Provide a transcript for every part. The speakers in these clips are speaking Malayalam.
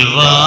الوالدين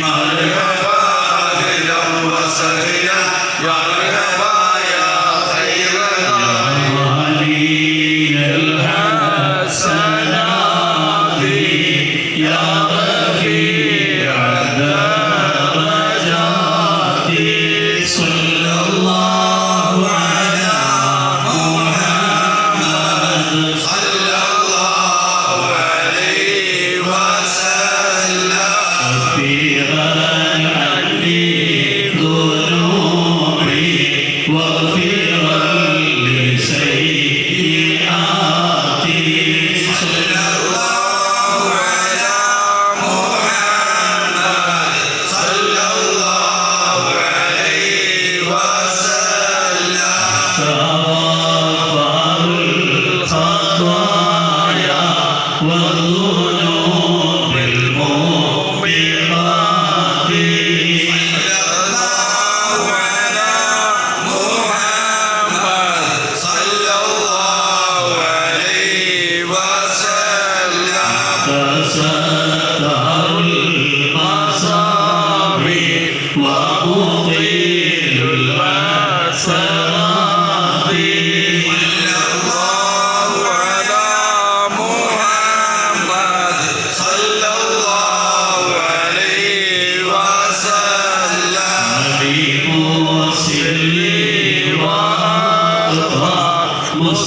مرحبا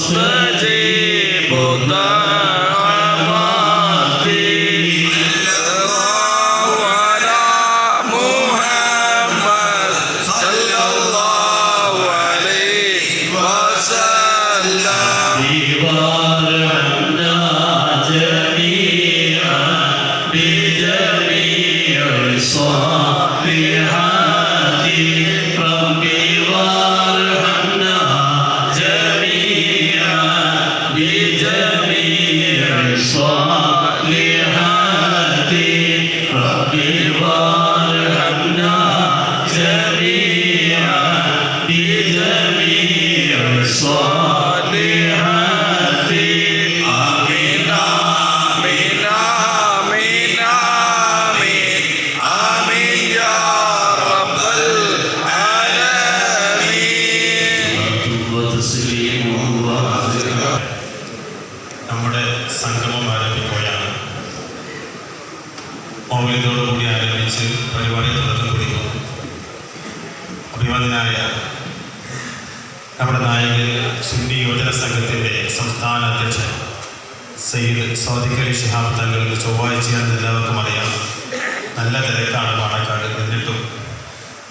مستجيب الدعوات നമ്മുടെ സംഗമം ആരംഭിക്കുകയാണ്. മൗലിദോടുകൂടി ആരംഭിച്ച് പരിപാടി തുടക്കം കുറിക്കുന്നു. അഭിവാദനായ നമ്മുടെ നായകൻ സുന്നി യുവജന സംഘത്തിൻ്റെ സംസ്ഥാന അധ്യക്ഷൻ സയ്യിദ് സാദിഖ് അലി ശിഹാബ് തങ്ങൾക്ക് ചൊവ്വാഴ്ചയാണെന്ന് എല്ലാവർക്കും അറിയാം. നല്ല തിരക്കാണ് പാണക്കാട്. എന്നിട്ടും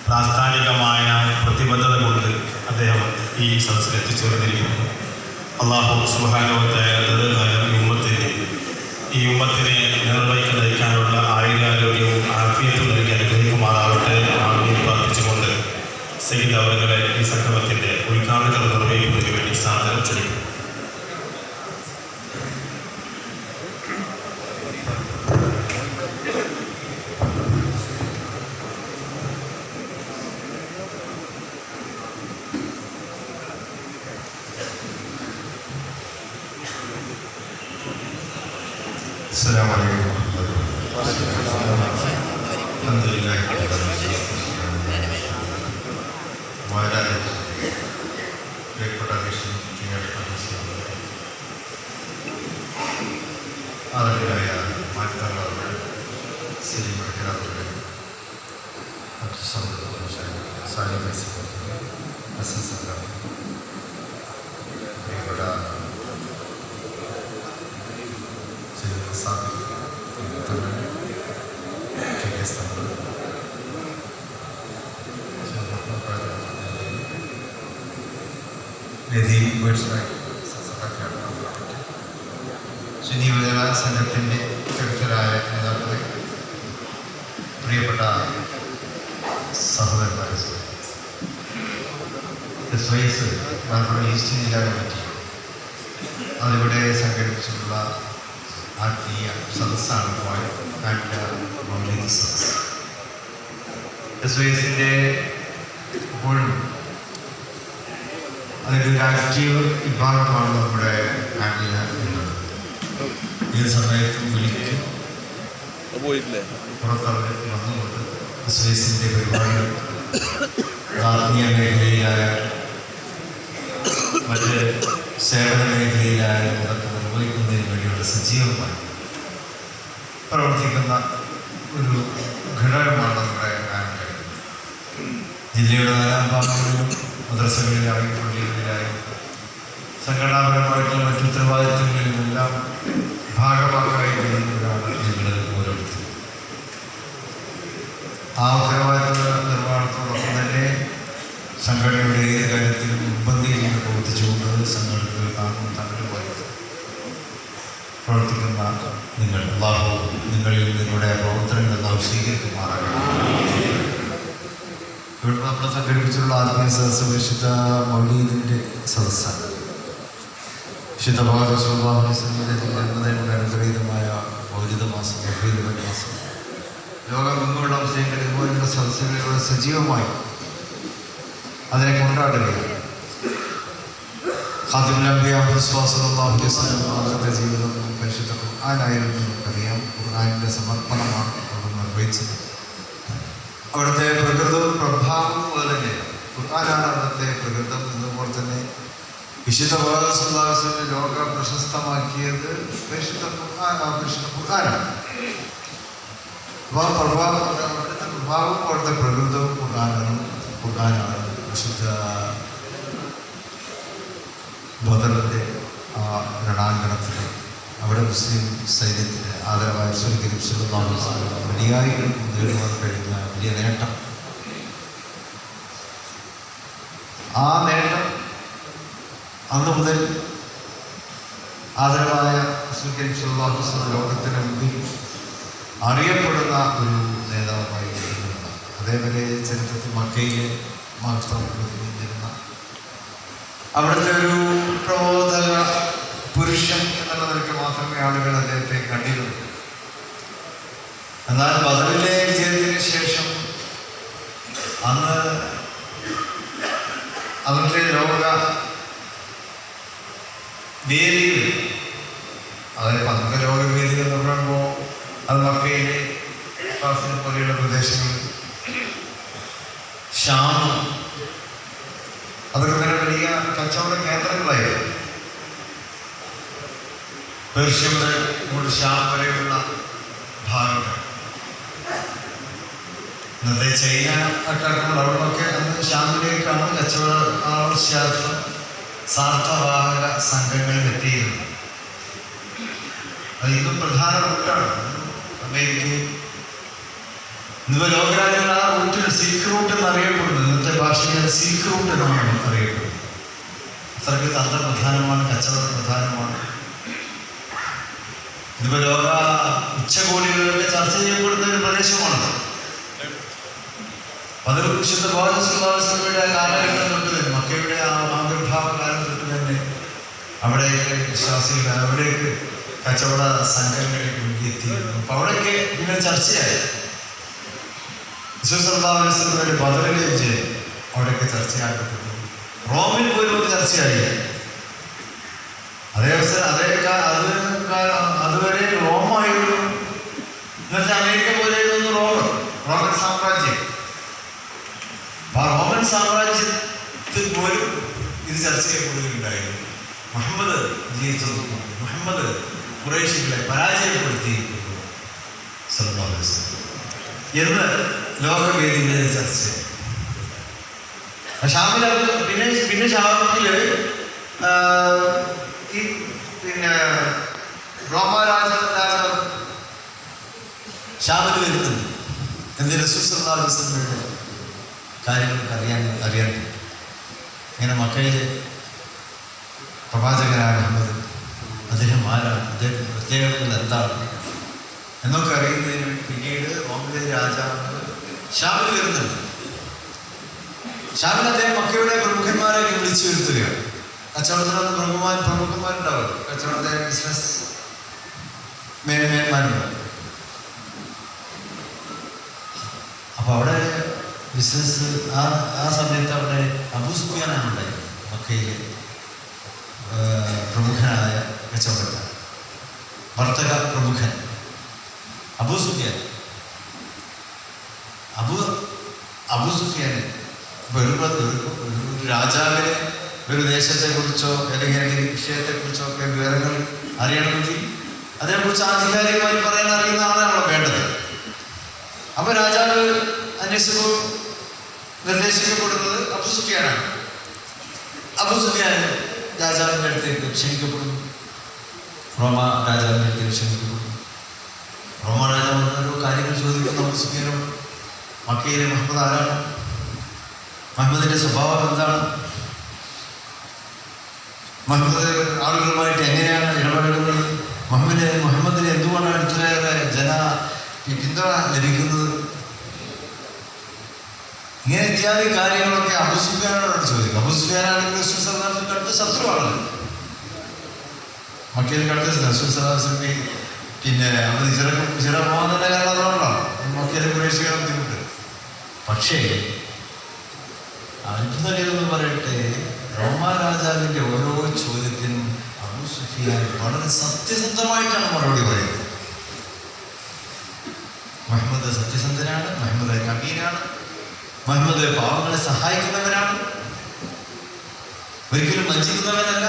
പ്രാസ്ഥാനികമായ പ്രതിബദ്ധത കൊണ്ട് അദ്ദേഹം ഈ സദസ്സിൽ എത്തിച്ചേർന്നിരിക്കുന്നു. അള്ളാഹു സുബ്ഹാനഹു വ തആല ദീർഘകാലം ഈ ഉമ്മത്തിനെ നിർവഹിച്ച് നയിക്കാനുള്ള ആയുരാരോഗ്യവും ആഫിയത്തും നൽകി അനുഗ്രഹിക്കുമാറാവട്ടെ. ആമീൻ പ്രാർത്ഥിച്ചുകൊണ്ട് സയ്യിദ് അവരുടെ ഈ സംഗമത്തിൻ്റെ ഉദ്ഘാടനം നിർവഹിക്കുന്നതിന് വേണ്ടി സാദരം ക്ഷണിക്കുന്നു. السلام عليكم ورحمة الله وبركاته. الحمد لله رب العالمين وعلى آله ആദരണീയരായ മാറ്റാളവർ സിരി മടക്കരാവർ മറ്റു സുന്നി യുവജന സംഘത്തിൻ്റെ കരുത്തരായ നേതാക്കളെ, പ്രിയപ്പെട്ട സഹോദരന്മാരെ, സ്വയസ് മലപ്പുറം ഈസ്റ്റ് ജില്ലാ കമ്മിറ്റി അതിവിടെ സംഘടിപ്പിച്ചിട്ടുള്ള ആത്മീയ സദസ്സാണ് മൗലിദ് സദസ്. സ്വയസിൻ്റെ ഇപ്പോഴും അതിൻ്റെ ഒരു ആക്റ്റീവ് വിഭാഗമാണ് നമ്മുടെ ആത്മീയ എന്നുള്ളത്. ഏത് സമയത്തും വിളിക്കും പുറത്തിറങ്ങി വന്നുകൊണ്ട് സ്വയസിൻ്റെ പരിപാടികൾ ആത്മീയ മേഖലയിലായ മറ്റ് സേവന മേഖലയിലായ അതൊക്കെ നിർവഹിക്കുന്നതിന് വേണ്ടിയുള്ള സജീവമായി പ്രവർത്തിക്കുന്ന ഒരു ഘടകമാണ് നമ്മുടെ ആൻഡ്. ജില്ലയുടെ നാലാം ഭാഗങ്ങളിലും മദ്രസകളിലായും പള്ളികളിലായും സംഘടനാപരമായിട്ടുള്ള മറ്റു ഉത്തരവാദിത്തങ്ങളിലുമെല്ലാം ഭാഗമാക്കായി കഴിയുന്നവരാണ് ഞങ്ങൾ ഓരോരുത്തരും. ആ ഉത്തരവാദിത്ത നിർവഹണത്തോടൊപ്പം തന്നെ സംഘടനയുടെ ഏത് കാര്യത്തിലും മുൻപന്തിയിൽ നിന്ന് പ്രവർത്തിച്ചുകൊണ്ട് സംഘടനകൾ തങ്ങളുമായി പ്രവർത്തിക്കുന്ന നിങ്ങൾ അല്ലാഹു നിങ്ങളിൽ നിങ്ങളുടെ പ്രവർത്തനങ്ങൾ അല്ലാഹു സ്വീകരിക്കുമാറാകണം. ഇവിടെ നമ്മൾ സംഘടിപ്പിച്ചിട്ടുള്ള ആത്മീയ സദസ്സ് വിശുദ്ധ മൗലീദിൻ്റെ സദസ്സാണ്. വിശുദ്ധ ജന്മദിനങ്ങളുടെ അനുഗ്രഹീതമായ മൗലിദ മാസം, മൗലിദ് മാസം ലോകമെങ്ങുമുള്ള മുസ്ലിംകൾ ഇതുപോലുള്ള സദസ്സുകളിലൂടെ സജീവമായി അതിനെ കൊണ്ടാടുകയാണ്. ഖാതിമുൽ അംബിയാ സ്വല്ലല്ലാഹു അലൈഹി വസല്ലം അവരുടെ ജീവിതം പരിശുദ്ധ ഖുർആനായിരുന്നു. നമുക്കറിയാം, ഖുർആനിൻ്റെ സമർപ്പണമാണ് അവർ നിർവഹിച്ചത്. അവിടുത്തെ പ്രകൃതവും പ്രഭാവവും പോലെ തന്നെ ഖുർആനാണ് അവിടുത്തെ പ്രകൃതം. എന്നതുപോലെ തന്നെ വിശുദ്ധ സ്വല്ലല്ലാഹു ലോക പ്രശസ്തമാക്കിയത് പരിശുദ്ധ ഖുർആനാണ്. അപ്പോൾ അവിടുത്തെ പ്രഭാവവും അവിടുത്തെ പ്രകൃതവും ഖുർആനാണ്. വിശുദ്ധ ബദറിൻ്റെ ആ രണാങ്കണത്തിൽ അവിടെ മുസ്ലിം സൈന്യത്തിന് ആദരവായ സ്വീകരിക്കും സ്വന്തം വലിയായി നേടുവാൻ കഴിഞ്ഞ വലിയ നേട്ടം. ആ നേട്ടം അന്ന് മുതൽ ആദരവായ സ്വീകരിക്കും ലോകത്തിന് മുമ്പിൽ അറിയപ്പെടുന്ന ഒരു നേതാവായി വരുന്നുണ്ട്. അതേപോലെ ചരിത്രത്തിൽ മക്കയിലെ മാത്രം നിന്നിരുന്ന അവിടുത്തെ ഒരു പ്രബോധക പുരുഷൻ എന്നുള്ള നിലയ്ക്ക് മാത്രമേ ആളുകൾ അദ്ദേഹത്തെ കണ്ടിരുന്നു. എന്നാൽ ബദറിലെ വിജയത്തിന് ശേഷം അന്ന് അതിൻ്റെ ലോക വേദികൾ, അതായത് അന്നത്തെ ലോകവേദികൾ എന്ന് പറയുമ്പോൾ അത് മക്കയിലെ ഫലസ്തീൻ പോലെയുള്ള പ്രദേശങ്ങൾ, ഷാം, അതൊക്കെ തന്നെ വലിയ കച്ചവട കേന്ദ്രങ്ങളായിരുന്നു. പേർഷ്യ മുതൽ ഇങ്ങോട്ട് ഷാം വരെയുള്ള ഭാഗങ്ങൾ, ഇന്നത്തെ ചൈന ഒക്കെ അവിടെയൊക്കെ അന്ന് ഷാമിലേക്കാണ് കച്ചവട ആവശ്യാർത്ഥം സാർത്ഥവാഹക സംഘങ്ങൾ എത്തിയിരുന്നു. അത് ഇന്നും പ്രധാന റൂട്ടാണ്. അമേരിക്കയും ഇന്നിപ്പോൾ ലോകരാജ്യങ്ങൾ ആ റൂട്ടിൽ സിൽക്ക് റൂട്ട് എന്നറിയപ്പെടുന്നത്, ഇന്നത്തെ ഭാഷയിൽ സിൽക്ക് റൂട്ട് എന്നാണ് അറിയപ്പെടുന്നത്. അത്രയ്ക്ക് തന്ത്രപ്രധാനമാണ്, കച്ചവട പ്രധാനമാണ്. ഇന്നിപ്പോൾ ലോക ഉച്ചകോടികളിലൊക്കെ ചർച്ച ചെയ്യപ്പെടുന്ന ഒരു പ്രദേശമാണത്. അത് വിശുദ്ധ ബോധയുടെ കാലഘട്ടം തൊട്ട് തന്നെ, മക്കയുടെ ആ ആവിർഭാവ കാലം തൊട്ട് തന്നെ അവിടേക്ക് വിശ്വാസികൾ, അവിടേക്ക് കച്ചവട സംഘങ്ങളിലേക്ക് മുൻകെത്തിയിരുന്നു. അപ്പോൾ അവിടെയൊക്കെ ഇങ്ങനെ ചർച്ചയായി. വിശ്വസർവാവസ്ഥയുടെ ബദറിലെ വിജയം അവിടെയൊക്കെ ചർച്ചയാക്കപ്പെട്ടു. റോമിൽ പോലും അത് ചർച്ചയായി. അതേ അവസരം അതുവരെ റോമായിരുന്നു. ഇന്നത്തെ അമേരിക്ക പോലെയായിരുന്നു റോമൻ സാമ്രാജ്യം. ആ റോമൻ സാമ്രാജ്യത്തിൽ പോലും ഇത് ചർച്ച ചെയ്യപ്പെടുകയുണ്ടായിരുന്നു. മുഹമ്മദ് ജയിച്ചത്, മുഹമ്മദ് ഖുറൈശികളെ പരാജയപ്പെടുത്തിയിരിക്കുന്നു എന്ന് ലോകവേദികളിൽ ചർച്ച. ഷാമിൽ പിന്നെ ഷാമില് ഈ റോമ രാജാവ് ഷാമിൽ വരുന്നുണ്ട്. എന്തിന് റസൂലുള്ളാഹിയുടെ കാര്യങ്ങളൊക്കെ അറിയാൻ ഇങ്ങനെ മക്കയിലെ പ്രവാചകനായ മുഹമ്മദ്, അദ്ദേഹം ആരാണ്, അദ്ദേഹത്തിൻ്റെ പ്രത്യേകതകൾ എന്താണ് എന്നൊക്കെ അറിയുന്നതിന് പിന്നീട് റോമിലെ രാജാവ് ഷാമിൽ വരുന്നുണ്ട്. ഷാമിൽ അദ്ദേഹം മക്കയുടെ പ്രമുഖന്മാരെയൊക്കെ വിളിച്ചു വരുത്തുകയാണ്. കച്ചവടത്തിനൊന്നും പ്രമുഖന്മാരുണ്ടാവും, കച്ചവടത്തെ ബിസിനസ് മേന്മാരുണ്ടാവും. അപ്പോൾ അവിടെ ബിസിനസ് ആ സമയത്ത് അവിടെ അബൂ സുഫിയാനാണ് ഉണ്ടായിരുന്നത്, മക്കയിലെ പ്രമുഖനായ കച്ചവടക്കാരൻ, വർത്തക പ്രമുഖൻ അബൂ സുഫിയാൻ. അബൂ സുഫിയാൻ ഒരു രാജാവിനെ ഒരു ദേശത്തെക്കുറിച്ചോ അല്ലെങ്കിൽ വിഷയത്തെക്കുറിച്ചോ ഒക്കെ വിവരങ്ങൾ അറിയണമെങ്കിൽ അതിനെക്കുറിച്ച് ആധികാരികമായി പറയാൻ അറിയുന്ന ആളാണല്ലോ വേണ്ടത്. അപ്പോൾ രാജാവ് അന്വേഷിച്ചപ്പോൾ നിർദ്ദേശിക്കപ്പെടുന്നത് അബൂ സുഫിയാനാണ്. അബൂ സുഫിയാൻ രാജാവിൻ്റെ അടുത്തേക്ക് ക്ഷണിക്കപ്പെടുന്നു. റോമ രാജാവിൻ്റെ അടുത്തേക്ക് ക്ഷണിക്കപ്പെടുന്നു. റോമ രാജാവ് ഓരോ കാര്യങ്ങൾ ചോദിക്കുന്നു അബൂ സുഫിയാനോട്. മക്കയിലെ മുഹമ്മദ് ആരാണ്, മുഹമ്മദിൻ്റെ സ്വഭാവം എന്താണ്, മുഹമ്മദ് ആളുകളുമായിട്ട് എങ്ങനെയാണ് ഇടപെടുന്നത്, മുഹമ്മദിന് എന്തുകൊണ്ടാണ് ഇത്രയേറെ പിന്തുണ ലഭിക്കുന്നത്, ഇങ്ങനെ ഇത്യാദി കാര്യങ്ങളൊക്കെ അബൂ സുഫിയാനോടാണ് ചോദിക്കുക. അബൂ സുഫിയാനാണെങ്കിൽ റസൂൽ സല്ലല്ലാഹു അലൈഹി വസല്ലം കടുത്ത ശത്രുവാണല്ലോ. മക്കയിൽ കടുത്ത റസൂൽ സല്ലല്ലാഹു അലൈഹി വസല്ലം പിന്നെ അവർ ചില പോകാൻ തന്നെ കാരണം അതുകൊണ്ടാണ് മക്കയിലെ ഖുറൈശികളെ ബുദ്ധിമുട്ട്. പക്ഷേ അത്ഭുതകരമെന്ന് പറയട്ടെ, റോമ രാജാവിൻ്റെ ഓരോ ചോദ്യത്തിനും അബൂ സുഫിയാൻ വളരെ സത്യസന്ധമായിട്ടാണ് മറുപടി പറയുന്നത്. മുഹമ്മദ് സത്യസന്ധനാണ്, മുഹമ്മദ് അമീനാണ്, മുഹമ്മദ് പാവങ്ങളെ സഹായിക്കുന്നവനാണ്, ഒരിക്കലും വഞ്ചിക്കുന്നവനല്ല.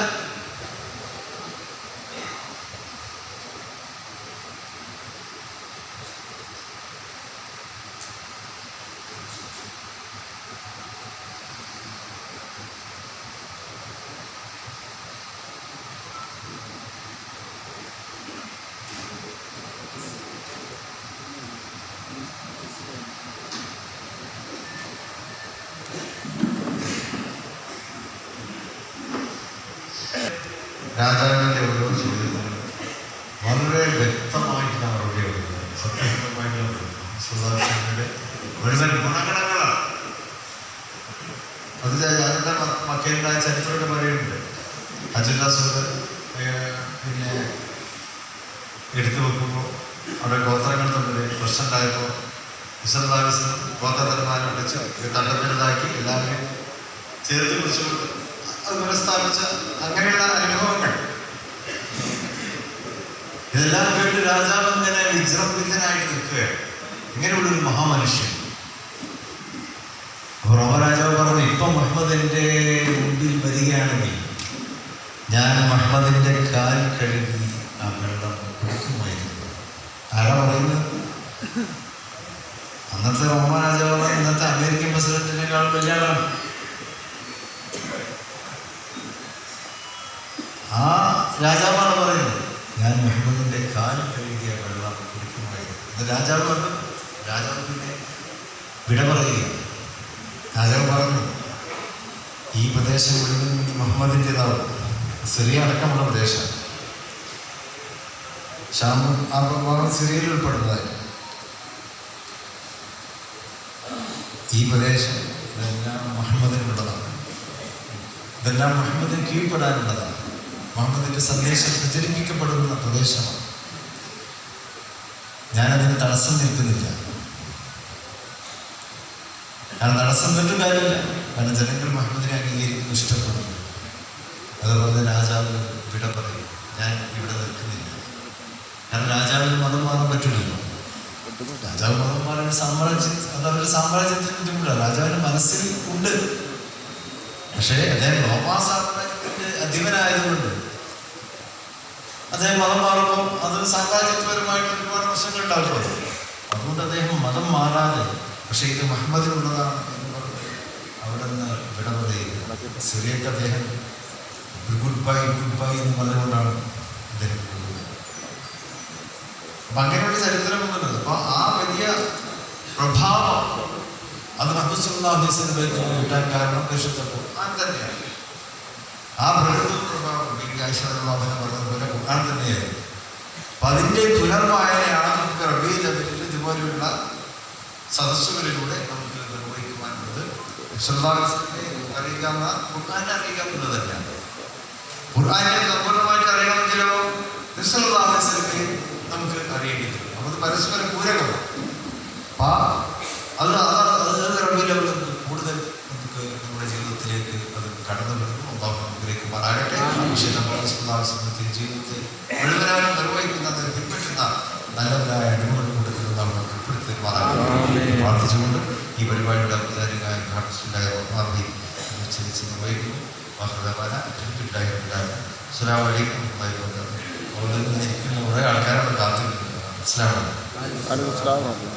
രാജാവിൻ്റെ ഓരോ ചോദ്യത്തിനും വളരെ വ്യക്തമായിട്ടുള്ള മറുപടി കൊടുക്കുന്നത്. സത്യസന്ധമായിട്ടുള്ള സുധാകരൻ്റെ മുഴുവൻ ഗുണഗണങ്ങളാണ്. അത് ഞാനെൻ്റെ മക്കയിലുണ്ടായ ചരിത്രമൊക്കെ പറയുന്നുണ്ട്. അജുദാസ് പിന്നെ എടുത്തു വെക്കുമ്പോൾ അവിടെ ഗോത്രങ്ങൾ തമ്മിൽ പ്രശ്നമുണ്ടായപ്പോൾ വിശ്വനാഥ ഗോത്രധർമാരെ വിളിച്ച് തണ്ടത്തിലിതാക്കി എല്ലാവരെയും ചേർത്ത് പിടിച്ചുകൊണ്ട് അത് പുനഃസ്ഥാപിച്ച അങ്ങനെയുള്ള അനുഭവങ്ങൾ ഇതെല്ലാം കേട്ട് രാജാവ് ഇങ്ങനെ വിജൃംഭിതനായിട്ട് നിൽക്കുകയാണ്. ഇങ്ങനെയുള്ളൊരു മഹാമനുഷ്യൻ. അപ്പോൾ രാജാവ് പറഞ്ഞു, ഇപ്പം മുഹമ്മദിൻ്റെ മുമ്പിൽ വരികയാണെങ്കിൽ ഞാൻ മുഹമ്മദിൻ്റെ കാൽ കഴുകി ആ വെള്ളം കുടിക്കുമായിരുന്നു. ആരാ പറയുന്നത്? അന്നത്തെ രാജാവ് ഇന്നത്തെ അമേരിക്കൻ പ്രസിഡന്റിനേക്കാൾ വലിയ ആളാണ്. ആ രാജാവാണ് പറയുന്നത്, ഞാൻ മുഹമ്മദിൻ്റെ കാൽ കഴുകിയ വെള്ളം കുടിക്കുമായിരുന്നു. ഇത് രാജാവ് പറഞ്ഞു. രാജാവ് പിന്നെ വിട പറയുകയാണ്. രാജാവ് പറഞ്ഞു, ഈ പ്രദേശം മുഴുവൻ ഇനി മുഹമ്മദിൻ്റെതാവും. സിറിയ അടക്കമുള്ള പ്രദേശം, ഷാം ആ ഭാഗം സിറിയയിൽ ഉൾപ്പെടുന്നതായി. ഈ പ്രദേശം ഇതെല്ലാം മുഹമ്മദിനുള്ളതാണ്. ഇതെല്ലാം മുഹമ്മദിന് കീഴ്പ്പെടാനുള്ളതാണ്. മുഹമ്മദിൻ്റെ സന്ദേശം പ്രചരിപ്പിക്കപ്പെടുന്ന പ്രദേശമാണ്. ഞാനതിന് തടസ്സം നിൽക്കുന്നില്ല. കാരണം തടസ്സം നിന്നിട്ട് കാര്യമില്ല. കാരണം ജനങ്ങൾ മുഹമ്മദിനെ അംഗീകരിക്കുന്നു, ഇഷ്ടപ്പെടുന്നു. അതുപോലെ രാജാവ് വിട പറയും, ഞാൻ ഇവിടെ നിൽക്കുന്നില്ല. കാരണം രാജാവിന് മതം മാറാൻ പറ്റില്ലല്ലോ. രാജാവ് മതം മാറാൻ സാമ്രാജ്യം, അതവരുടെ സാമ്രാജ്യത്തിന് ബുദ്ധിമുട്ടാണ്. രാജാവിൻ്റെ മനസ്സിൽ ഉണ്ട്. പക്ഷേ അദ്ദേഹം റോമാ സാമ്രാജ്യത്തിൻ്റെ അധിപനായതുകൊണ്ട് അദ്ദേഹം മതം മാറുമ്പോൾ അത് സാമ്രാജ്യപരമായിട്ട് ഒരുപാട് പ്രശ്നങ്ങൾ ഉണ്ടാകുന്നത്. അതുകൊണ്ട് അദ്ദേഹം മതം മാറാതെ, പക്ഷേ ഇത് മുഹമ്മദിനുള്ളതാണ് എന്ന് പറഞ്ഞ് അവിടെ നിന്ന് വിട പറയുക. സിറിയക്ക് അദ്ദേഹം ഗുഡ് ബൈ എന്ന് പറഞ്ഞുകൊണ്ടാണ് അദ്ദേഹം പോകുന്നത്. അപ്പം അങ്ങനെയുള്ള ചരിത്രമൊന്നുള്ളത്. അപ്പോൾ ആ വലിയ പ്രഭാവം അത് മുഹമ്മദ് സല്ലല്ലാഹു അലൈഹി വസല്ലം കിട്ടാൻ കാരണം പരിശുദ്ധപ്പോൾ ഖുർആൻ തന്നെയാണ്. ആ പ്രകൃതി പ്രഭാവം പറഞ്ഞതുപോലെ ഖുർആൻ തന്നെയായിരുന്നു. അപ്പം അതിൻ്റെ പുനർവായനയാണ് നമുക്ക് റബീഉൽ അവ്വലിൽ ഇതുപോലെയുള്ള സദസ്സുകളിലൂടെ നമുക്ക് നിർവഹിക്കുവാനുള്ളത്. സല്ലല്ലാഹു അലൈഹി വസല്ലം അറിയിക്കാവുന്ന ഖുർആനെ അറിയിക്കാവുന്നത് തന്നെയാണ്. ഖുർആനെ സമ്പൂർണ്ണമായിട്ട് അറിയണമെങ്കിലോ സല്ലല്ലാഹു അലൈഹി വസല്ലമയെ നമുക്ക് അറിയേണ്ടി വരും. അപ്പോൾ അത് പരസ്പരം പൂരകമാണ്. അപ്പം അത് റബീഉൽ അവ്വൽ കൂടുതൽ നമുക്ക് നമ്മുടെ ജീവിതത്തിലേക്ക് അത് കടന്നു വരുന്നു. അല്ലാഹു അനുഗ്രഹിക്കും മാറാകട്ടെ. ജീവിതത്തെ മുഴുവനായി നിർവഹിക്കുന്ന പിൻപറ്റുന്ന നല്ലവരായ അടിമകളുടെ കൂട്ടത്തിൽ നമ്മൾ ഉൾപ്പെടുത്തി മാറാകട്ടെ പ്രാർത്ഥിച്ചുകൊണ്ട് ഈ പരിപാടിയുടെ ഔപചാരികമായ ഉദ്ഘാടനത്തിലുണ്ടായ മാർഗി നിർവഹിക്കുന്നു. അസ്സലാമു അലൈക്കും. ഇരിക്കുന്ന കുറേ ആൾക്കാരോട് കാത്തിരിക്കുന്നു. അസ്സലാമു അലൈക്കും.